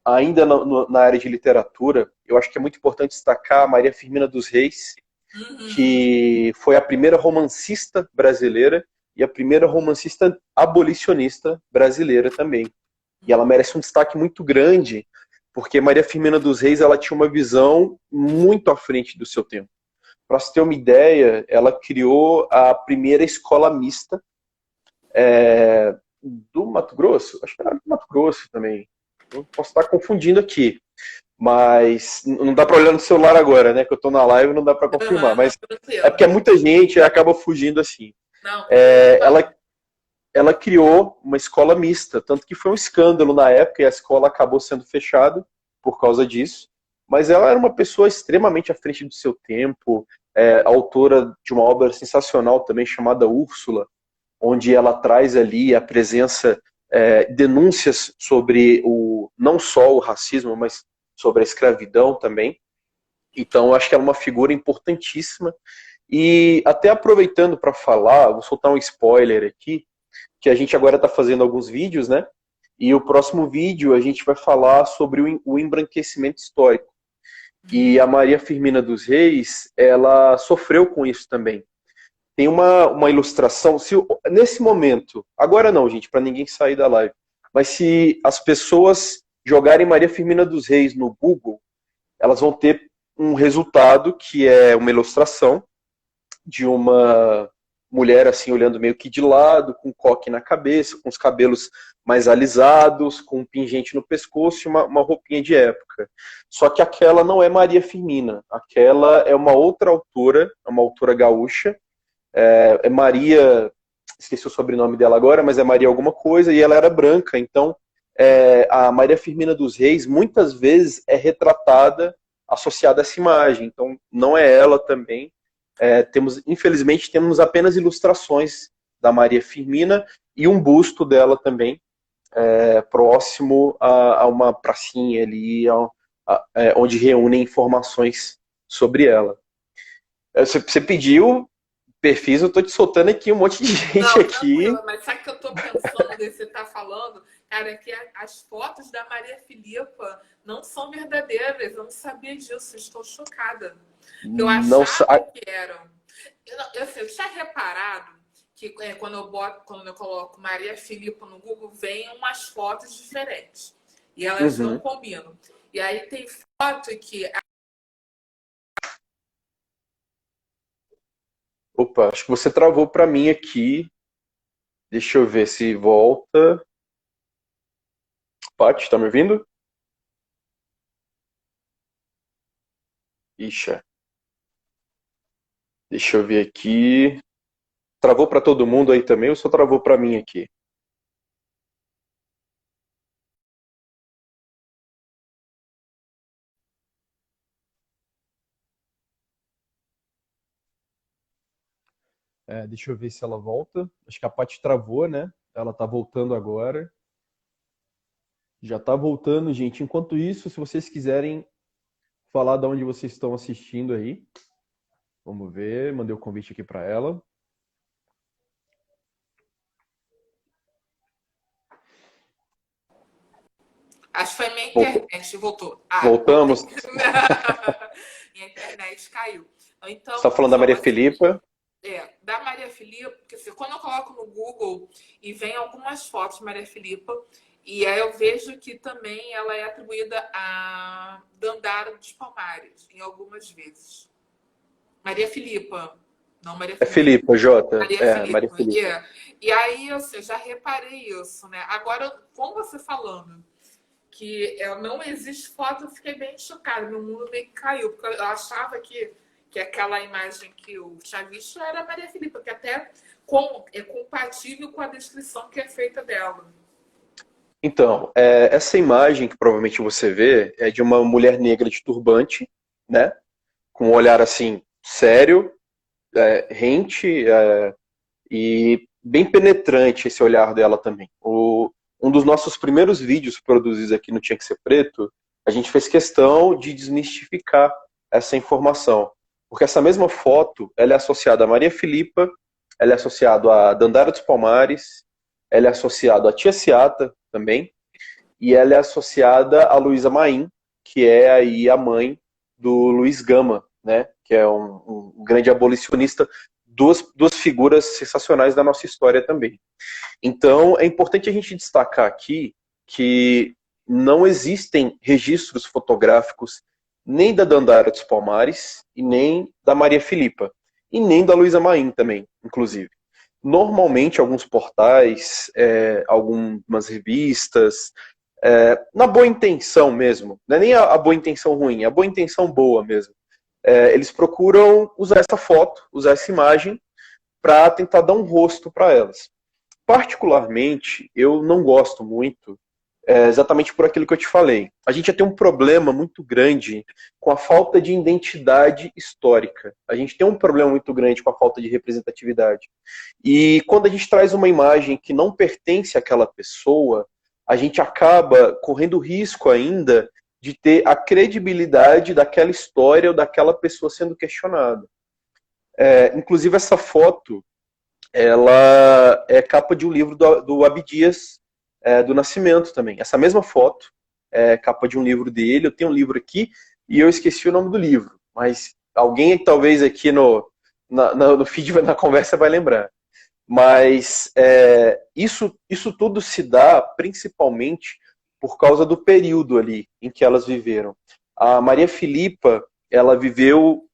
ainda na área de literatura, eu acho que é muito importante destacar a Maria Firmina dos Reis, Uhum. que foi a primeira romancista brasileira e a primeira romancista abolicionista brasileira também. E ela merece um destaque muito grande, porque Maria Firmina dos Reis ela tinha uma visão muito à frente do seu tempo. Para você ter uma ideia, ela criou a primeira escola mista do Mato Grosso, acho que era do Mato Grosso também. Eu posso estar confundindo aqui, mas não dá para olhar no celular agora, né? Que eu estou na live, não dá para confirmar. Uhum. Mas é Tranquilo. porque é muita gente e acaba fugindo assim. Não, tranquilo. É, Fala. ela criou uma escola mista, tanto que foi um escândalo na época e a escola acabou sendo fechada por causa disso. Mas ela era uma pessoa extremamente à frente do seu tempo, autora de uma obra sensacional também chamada Úrsula, onde ela traz ali a presença, denúncias sobre não só o racismo, mas sobre a escravidão também. Então, acho que ela é uma figura importantíssima. E até aproveitando para falar, vou soltar um spoiler aqui, que a gente agora está fazendo alguns vídeos, né? E o próximo vídeo a gente vai falar sobre o embranquecimento histórico. E a Maria Firmina dos Reis, ela sofreu com isso também. Tem uma ilustração, se nesse momento, agora não, gente, para ninguém sair da live, mas se as pessoas jogarem Maria Firmina dos Reis no Google, elas vão ter um resultado que é uma ilustração de uma mulher assim olhando meio que de lado, com coque na cabeça, com os cabelos mais alisados, com um pingente no pescoço e uma roupinha de época. Só que aquela não é Maria Firmina, aquela é uma outra autora, uma autora gaúcha, é Maria, esqueci o sobrenome dela agora, mas é Maria alguma coisa, e ela era branca, então a Maria Firmina dos Reis muitas vezes é retratada associada a essa imagem, então não é ela também. Infelizmente, temos apenas ilustrações da Maria Firmina e um busto dela também, próximo a uma pracinha ali, onde reúnem informações sobre ela. Você pediu perfis, eu tô te soltando aqui um monte de gente Não, aqui. tranquila, mas sabe o que eu tô pensando desse que você tá falando? Cara, é que as fotos da Maria Filipa não são verdadeiras. Eu não sabia disso, estou chocada. Eu Não, achava que eram. Eu tinha reparado que quando eu coloco Maria Filipa no Google, vem umas fotos diferentes. E elas não uhum. combinam. E aí tem foto que. Opa, acho que você travou para mim aqui. Deixa eu ver se volta. Paty, tá me ouvindo? Ixi, deixa eu ver aqui. Travou para todo mundo aí também ou só travou para mim aqui? Deixa eu ver se ela volta. Acho que a Paty travou, né? Ela tá voltando agora. Já tá voltando, gente. Enquanto isso, se vocês quiserem falar de onde vocês estão assistindo aí, vamos ver. Mandei o convite aqui para ela. Acho que foi minha Voltou. internet, voltou. Ah, voltei. Voltamos. Minha internet caiu. Você Então, tá falando da então Maria assim, Filipa. da Maria Filipa, porque assim, quando eu coloco no Google e vem algumas fotos de Maria Filipa, e aí eu vejo que também ela é atribuída a Dandara dos Palmares, em algumas vezes. Maria Filipa. Não Maria É Filipe. Filipa, Jota. Maria É, Maria Filipe. Filipa. E aí, assim, eu já reparei isso, né? Agora, com você falando que não existe foto, eu fiquei bem chocada. Meu mundo meio que caiu, porque eu achava que aquela imagem que eu tinha visto era a Maria Filipe, que até é compatível com a descrição que é feita dela. Então, essa imagem que provavelmente você vê é de uma mulher negra de turbante, né? Com um olhar assim, sério, rente, e bem penetrante esse olhar dela também. Um dos nossos primeiros vídeos produzidos aqui no Tinha Que Ser Preto, a gente fez questão de desmistificar essa informação. Porque essa mesma foto, ela é associada a Maria Filipa, ela é associada a Dandara dos Palmares, ela é associada a Tia Seata também, e ela é associada a Luísa Maim, que é aí a mãe do Luiz Gama, né? Que é um grande abolicionista, duas figuras sensacionais da nossa história também. Então, é importante a gente destacar aqui que não existem registros fotográficos nem da Dandara dos Palmares e nem da Maria Filipa, e nem da Luísa Maim também, inclusive. Normalmente, alguns portais, algumas revistas, na boa intenção mesmo, não é nem a boa intenção ruim, é a boa intenção boa mesmo. Eles procuram usar essa foto, usar essa imagem, para tentar dar um rosto para elas. Particularmente, eu não gosto muito, exatamente por aquilo que eu te falei. A gente já tem um problema muito grande com a falta de identidade histórica. A gente tem um problema muito grande com a falta de representatividade. E quando a gente traz uma imagem que não pertence àquela pessoa, a gente acaba correndo risco ainda de ter a credibilidade daquela história ou daquela pessoa sendo questionada. Inclusive, essa foto, ela é capa de um livro do Abdias do Nascimento também. Essa mesma foto é capa de um livro dele. Eu tenho um livro aqui e eu esqueci o nome do livro, mas alguém talvez aqui no feed, na conversa, vai lembrar. Mas isso tudo se dá principalmente por causa do período ali em que elas viveram. A Maria Filipa, ela viveu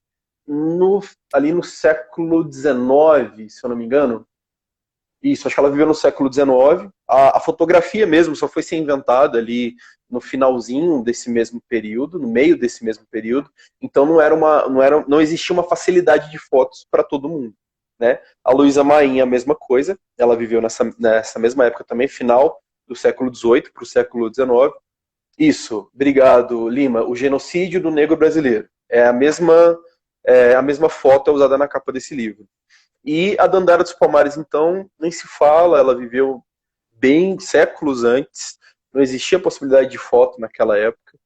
ali no século XIX, se eu não me engano. Isso, acho que ela viveu no século XIX. A fotografia mesmo só foi ser inventada ali no finalzinho desse mesmo período, no meio desse mesmo período. Então não existia uma facilidade de fotos para todo mundo, né? A Luísa Maim, a mesma coisa. Ela viveu nessa mesma época também, final do século XVIII para o século XIX. Isso, obrigado, Lima. O genocídio do negro brasileiro. A mesma foto usada na capa desse livro. E a Dandara dos Palmares, então, nem se fala, ela viveu bem séculos antes, não existia possibilidade de foto naquela época.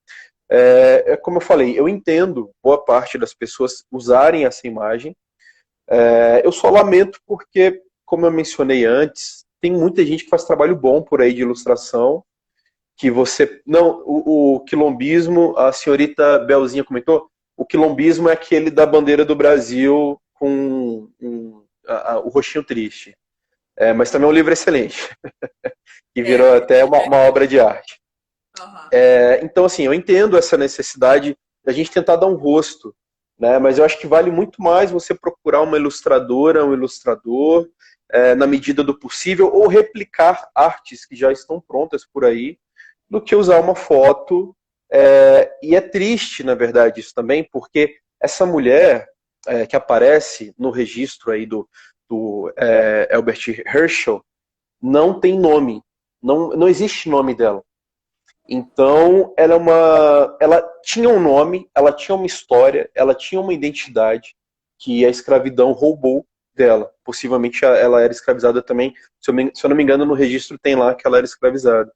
Como eu falei, eu entendo boa parte das pessoas usarem essa imagem. Eu só lamento porque, como eu mencionei antes, tem muita gente que faz trabalho bom por aí de ilustração, que você... Não, o quilombismo, a senhorita Belzinha comentou, o quilombismo é aquele da bandeira do Brasil com o rostinho triste. Mas também é um livro excelente, que virou até uma obra de arte. Uhum. Então, assim, eu entendo essa necessidade da gente tentar dar um rosto, né? Mas eu acho que vale muito mais você procurar uma ilustradora, um ilustrador, na medida do possível, ou replicar artes que já estão prontas por aí, do que usar uma foto. E é triste, na verdade, isso também, porque essa mulher que aparece no registro aí do Albert Herschel não tem nome, não existe nome dela. Então, ela tinha um nome, ela tinha uma história, ela tinha uma identidade que a escravidão roubou dela. Possivelmente ela era escravizada também, se eu não me engano, no registro tem lá que ela era escravizada.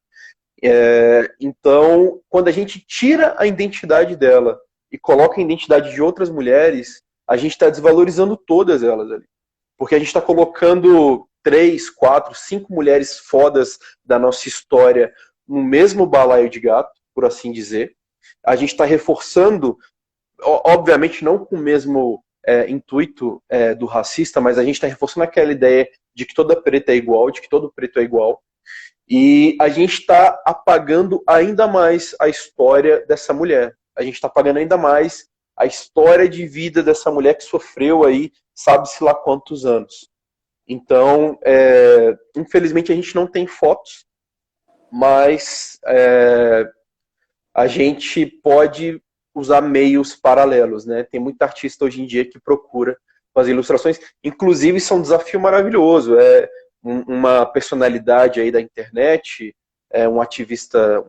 Então, quando a gente tira a identidade dela e coloca a identidade de outras mulheres, a gente está desvalorizando todas elas ali. Porque a gente está colocando 3, 4, 5 mulheres fodas da nossa história no mesmo balaio de gato, por assim dizer. A gente está reforçando, obviamente não com o mesmo intuito do racista, mas a gente está reforçando aquela ideia de que toda preta é igual, de que todo preto é igual. E a gente está apagando ainda mais a história dessa mulher. A gente está apagando ainda mais a história de vida dessa mulher que sofreu aí sabe-se lá quantos anos. Então, infelizmente a gente não tem fotos, mas a gente pode usar meios paralelos, né? Tem muita artista hoje em dia que procura fazer ilustrações, inclusive isso é um desafio maravilhoso, uma personalidade aí da internet, uma ativista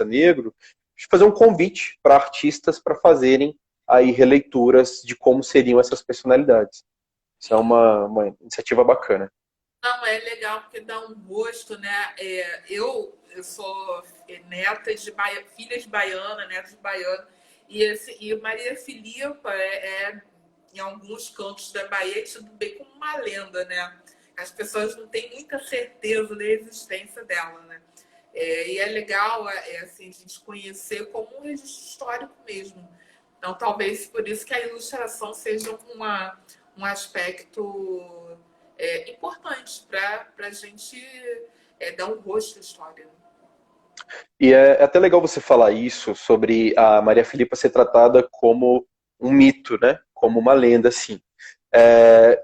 negro, de fazer um convite para artistas para fazerem aí releituras de como seriam essas personalidades. Isso é uma iniciativa bacana. Não, é legal porque dá um gosto, né? Eu sou neta de filha de baiana, neta de baiano, e Maria Filipa em alguns cantos da Bahia, é tido bem como uma lenda, né? As pessoas não têm muita certeza da existência dela, né? E é legal assim, a gente conhecer como um registro histórico mesmo. Então, talvez por isso que a ilustração seja um aspecto importante para a gente dar um rosto à história. E é até legal você falar isso sobre a Maria Filipa ser tratada como um mito, né? Como uma lenda, assim.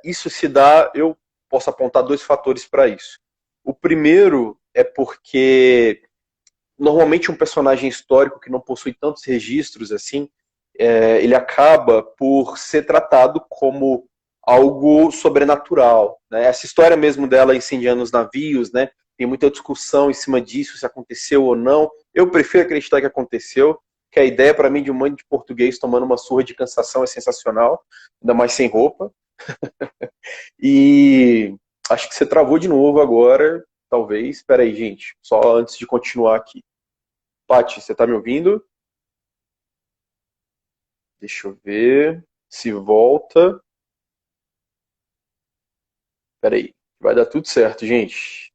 Isso se dá, eu posso apontar dois fatores para isso. O primeiro é porque normalmente um personagem histórico que não possui tantos registros assim, ele acaba por ser tratado como algo sobrenatural, né? Essa história mesmo dela incendiando os navios, né? Tem muita discussão em cima disso, se aconteceu ou não. Eu prefiro acreditar que aconteceu, que a ideia para mim de um monte de português tomando uma surra de cansação é sensacional, ainda mais sem roupa. E acho que você travou de novo agora, talvez. Espera aí, gente, só antes de continuar aqui. Paty, você tá me ouvindo? Deixa eu ver se volta. Espera aí, vai dar tudo certo, gente.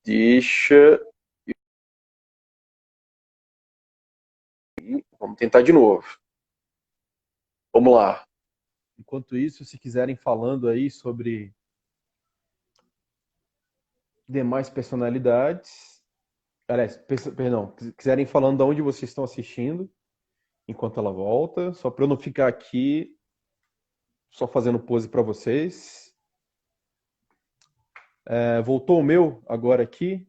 Deixa. Vamos tentar de novo. Vamos lá. Enquanto isso, se quiserem falando aí sobre demais personalidades. Aliás, perdão, quiserem falando de onde vocês estão assistindo, enquanto ela volta, só para eu não ficar aqui só fazendo pose para vocês. Voltou o meu agora aqui.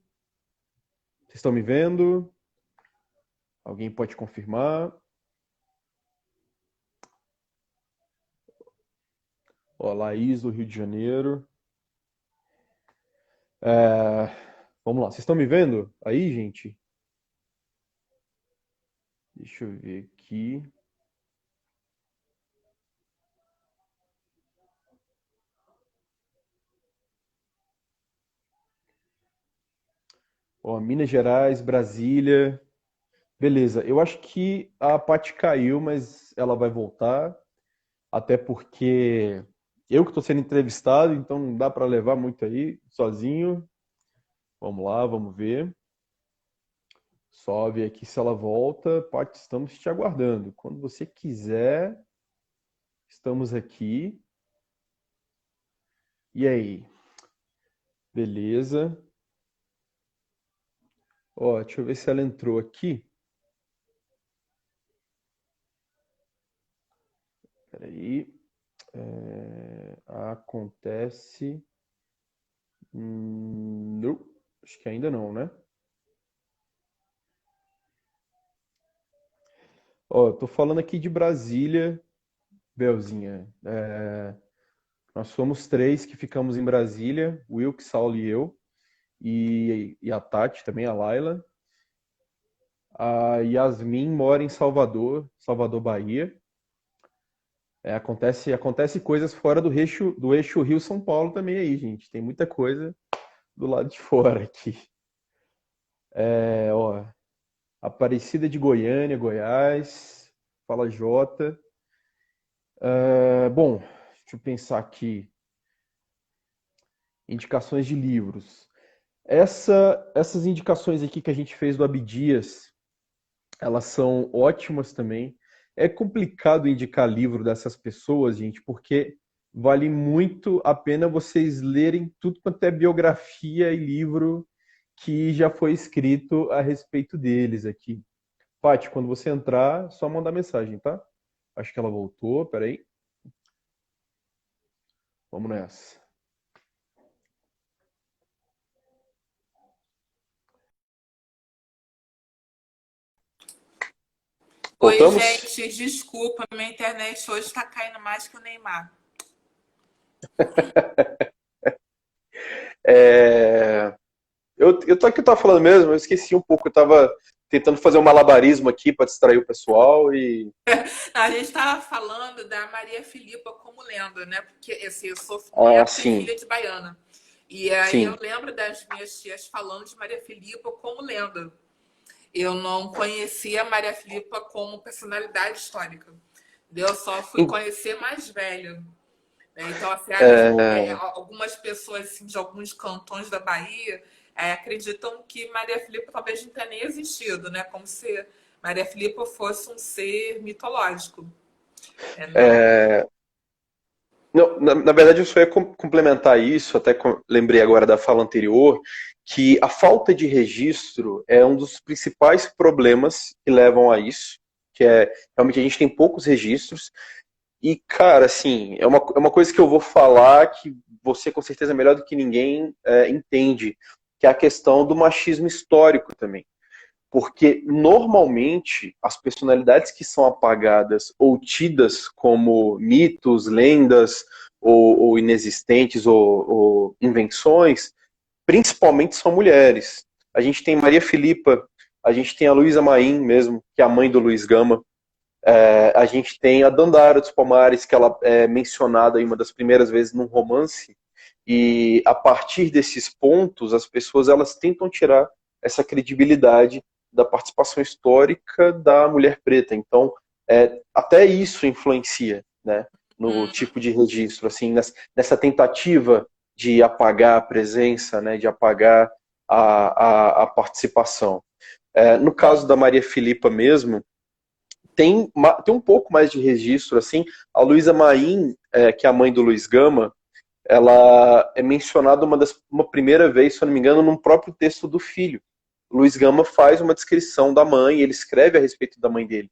Vocês estão me vendo? Alguém pode confirmar? Ó, Laís do Rio de Janeiro. É, Vamos lá, vocês estão me vendo aí, gente? Deixa eu ver aqui. Ó, Minas Gerais, Brasília. Beleza, eu acho que a Paty caiu, mas ela vai voltar. Até porque eu que estou sendo entrevistado, então não dá para levar muito aí sozinho. Vamos lá, vamos ver. Só ver aqui se ela volta. Paty, estamos te aguardando. Quando você quiser, estamos aqui. E aí? Beleza. Ó, deixa eu ver se ela entrou aqui. Peraí. Acontece. Não, acho que ainda não, né? Ó, eu tô falando aqui de Brasília, Belzinha. Nós somos três que ficamos em Brasília, o Wilk, Saulo e eu, e a Tati também, a Laila. A Yasmin mora em Salvador, Salvador, Bahia. Acontece coisas fora do eixo Rio-São Paulo também aí, gente. Tem muita coisa do lado de fora aqui. Ó, Aparecida de Goiânia, Goiás. Fala Jota. Bom, deixa eu pensar aqui. Indicações de livros. Essas indicações aqui que a gente fez do Abdias, elas são ótimas também. É complicado indicar livro dessas pessoas, gente, porque vale muito a pena vocês lerem tudo quanto é biografia e livro que já foi escrito a respeito deles aqui. Paty, quando você entrar, só mandar mensagem, tá? Acho que ela voltou, peraí. Vamos nessa. Oi, Voltamos? gente, desculpa, minha internet hoje tá caindo mais que o Neymar. É, eu tô aqui, eu tava falando mesmo, eu esqueci um pouco, eu tava tentando fazer um malabarismo aqui para distrair o pessoal e. A gente estava falando da Maria Filipa como lenda, né? Porque assim, eu sou Ah, neto e sim, filha de baiana. E aí eu sim. lembro das minhas tias falando de Maria Filipa como lenda. Eu não conhecia Maria Filipa como personalidade histórica. Eu só fui Em- conhecer mais velha. Né? Então, assim, é, algumas pessoas assim, de alguns cantões da Bahia acreditam que Maria Filipa talvez não tenha nem existido, né? Como se Maria Filipa fosse um ser mitológico. Não. é, não, na verdade, eu só ia complementar isso, até lembrei agora da fala anterior, que a falta de registro é um dos principais problemas que levam a isso, que é realmente a gente tem poucos registros. E, cara, assim, é uma coisa que eu vou falar que você, com certeza, melhor do que ninguém, entende, que é a questão do machismo histórico também. Porque, normalmente, as personalidades que são apagadas ou tidas como mitos, lendas, ou inexistentes, ou invenções, principalmente são mulheres. A gente tem Maria Filipa, a gente tem a Luísa Maim mesmo, que é a mãe do Luiz Gama, a gente tem a Dandara dos Palmares, que ela é mencionada em uma das primeiras vezes num romance, e a partir desses pontos, as pessoas elas tentam tirar essa credibilidade da participação histórica da mulher preta. Então, até isso influencia, né, no Hum, tipo de registro, assim, nessa tentativa de apagar a presença, né, de apagar a participação. No caso da Maria Filipa mesmo, tem um pouco mais de registro, assim. A Luísa Maim, que é a mãe do Luiz Gama, ela é mencionada uma primeira vez, se eu não me engano, num próprio texto do filho. O Luiz Gama faz uma descrição da mãe, ele escreve a respeito da mãe dele.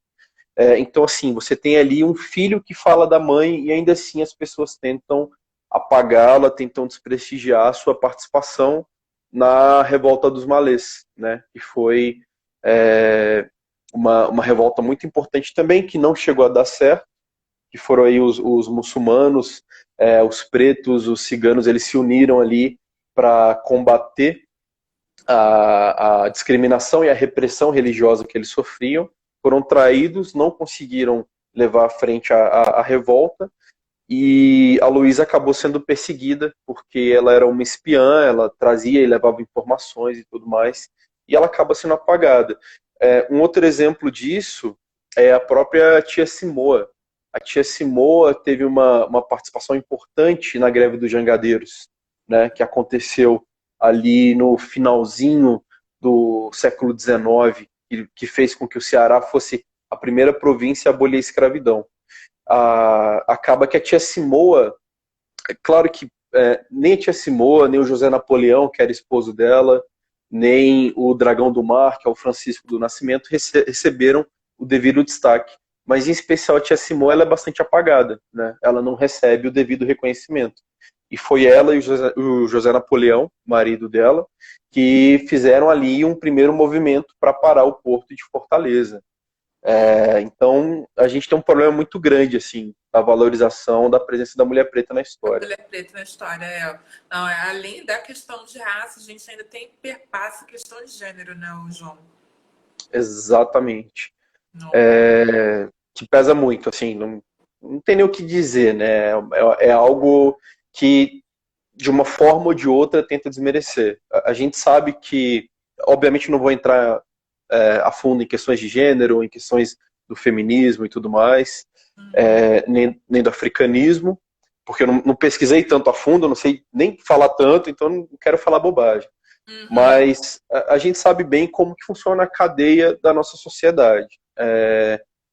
Então, assim, você tem ali um filho que fala da mãe e ainda assim as pessoas tentam apagá-la, tentam desprestigiar a sua participação na Revolta dos Malês, né? Que foi é, uma revolta muito importante também, que não chegou a dar certo, que foram aí os muçulmanos, os pretos, os ciganos, eles se uniram ali para combater a discriminação e a repressão religiosa que eles sofriam, foram traídos, não conseguiram levar à frente a revolta, e a Luísa acabou sendo perseguida porque ela era uma espiã, ela trazia e levava informações e tudo mais, e ela acaba sendo apagada. Um outro exemplo disso é a própria tia Simoa. A tia Simoa teve uma participação importante na greve dos jangadeiros, né, que aconteceu ali no finalzinho do século XIX, que fez com que o Ceará fosse a primeira província a abolir a escravidão. Acaba que a tia Simoa, é claro que nem a tia Simoa, nem o José Napoleão, que era esposo dela, nem o Dragão do Mar, que é o Francisco do Nascimento, receberam o devido destaque. Mas, em especial, a tia Simoa ela é bastante apagada, né? Ela não recebe o devido reconhecimento. E foi ela e o José Napoleão, marido dela, que fizeram ali um primeiro movimento para parar o porto de Fortaleza. Então, a gente tem um problema muito grande, assim, da valorização da presença da mulher preta na a história. mulher preta na história não, além da questão de raça, a gente ainda tem perpassa a questão de gênero, né, o João? Exatamente. Não. Que pesa muito, assim, não tem nem o que dizer, né? É algo que, de uma forma ou de outra, tenta desmerecer. A gente sabe que, obviamente, não vou entrar a fundo em questões de gênero, em questões do feminismo e tudo mais, nem do africanismo, porque eu não pesquisei tanto a fundo, eu não sei nem falar tanto, então não quero falar bobagem. Uhum. Mas a gente sabe bem como que funciona a cadeia da nossa sociedade.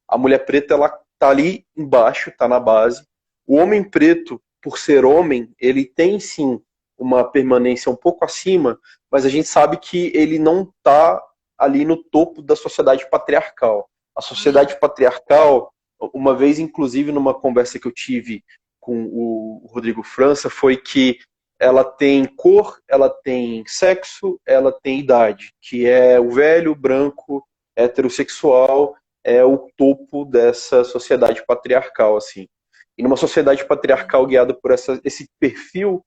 A mulher preta, ela tá ali embaixo, tá na base. O homem preto, por ser homem, ele tem sim uma permanência um pouco acima, mas a gente sabe que ele não tá ali no topo da sociedade patriarcal. A sociedade patriarcal, uma vez, inclusive, numa conversa que eu tive com Rodrigo França foi que ela tem cor, ela tem sexo, ela tem idade, que é o velho, branco, heterossexual, é o topo dessa sociedade patriarcal, assim. E numa sociedade patriarcal guiada por esse perfil,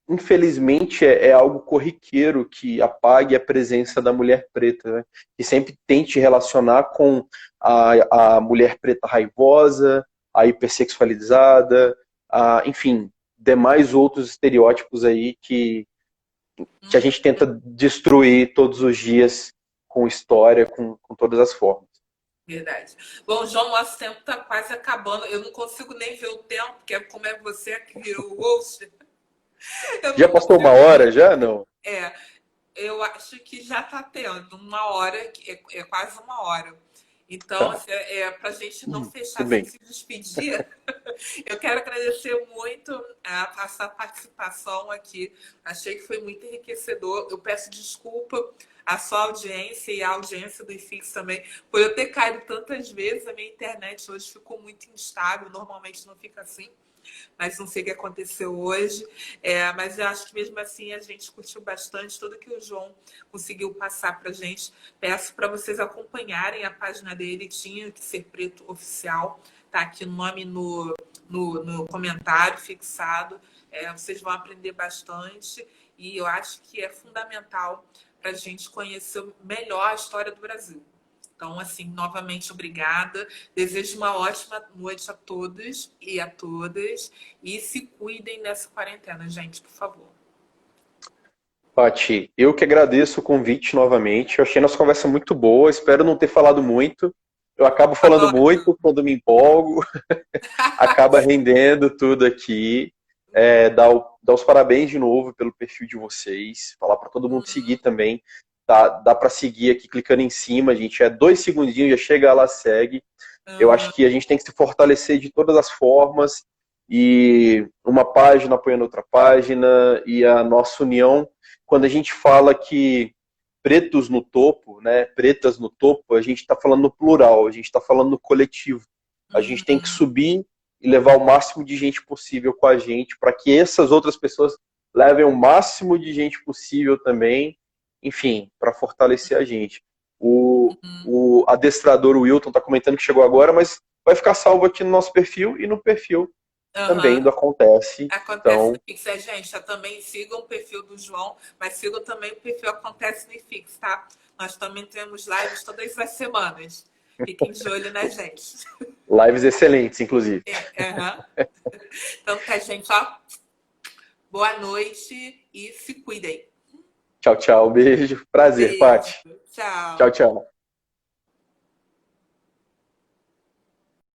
infelizmente é algo corriqueiro que apague a presença da mulher preta, né? Que sempre tente relacionar com a mulher preta raivosa, a hipersexualizada, enfim, demais outros estereótipos aí que a gente tenta destruir todos os dias com história, com todas as formas. Verdade. Bom, João, nosso tempo está quase acabando. Eu não consigo nem ver o tempo, porque como é você que virou o host, eu Já não passou uma consigo hora? ver. Já? Não. É, eu acho que já está tendo uma hora, é quase uma hora. Então, Tá. assim, para a gente não fechar Tudo sem bem. se despedir, eu quero agradecer muito a sua participação aqui. Achei que foi muito enriquecedor. Eu peço desculpa à sua audiência e à audiência do IFIX também, por eu ter caído tantas vezes. A minha internet hoje ficou muito instável, normalmente não fica assim, mas não sei o que aconteceu hoje. Mas eu acho que mesmo assim a gente curtiu bastante tudo que o João conseguiu passar para a gente. Peço para vocês acompanharem a página dele, Tinha que Ser Preto Oficial. Tá aqui o nome no comentário fixado. Vocês vão aprender bastante e eu acho que é fundamental para a gente conhecer melhor a história do Brasil. Então, assim, novamente, obrigada. Desejo uma ótima noite a todos e a todas. E se cuidem nessa quarentena, gente, por favor. Pati, eu que agradeço o convite novamente. Eu achei nossa conversa muito boa. Espero não ter falado muito. Eu acabo falando Adoro. muito quando me empolgo. Acaba rendendo tudo aqui. Dar os parabéns de novo pelo perfil de vocês. Falar para todo mundo seguir também. Dá para seguir aqui clicando em cima, gente. 2 segundinhos, já chega lá, segue. Eu acho que a gente tem que se fortalecer de todas as formas. E uma página apoiando outra página. E a nossa união. Quando a gente fala que pretos no topo, né, pretas no topo, a gente está falando no plural, a gente está falando no coletivo. A gente tem que subir e levar o máximo de gente possível com a gente, para que essas outras pessoas levem o máximo de gente possível também, enfim, para fortalecer a gente. O adestrador Wilton está comentando que chegou agora, mas vai ficar salvo aqui no nosso perfil e no perfil também do Acontece. Acontece Então, no Fix. Gente, já também sigam o perfil do João, mas sigam também o perfil Acontece no Fix, tá? Nós também temos lives todas as semanas. Fiquem de olho na gente. lives excelentes, inclusive. Então tá, gente, ó. Boa noite e se cuidem. Tchau, tchau. Beijo. Prazer, Beijo. Paty. Tchau. Tchau, tchau.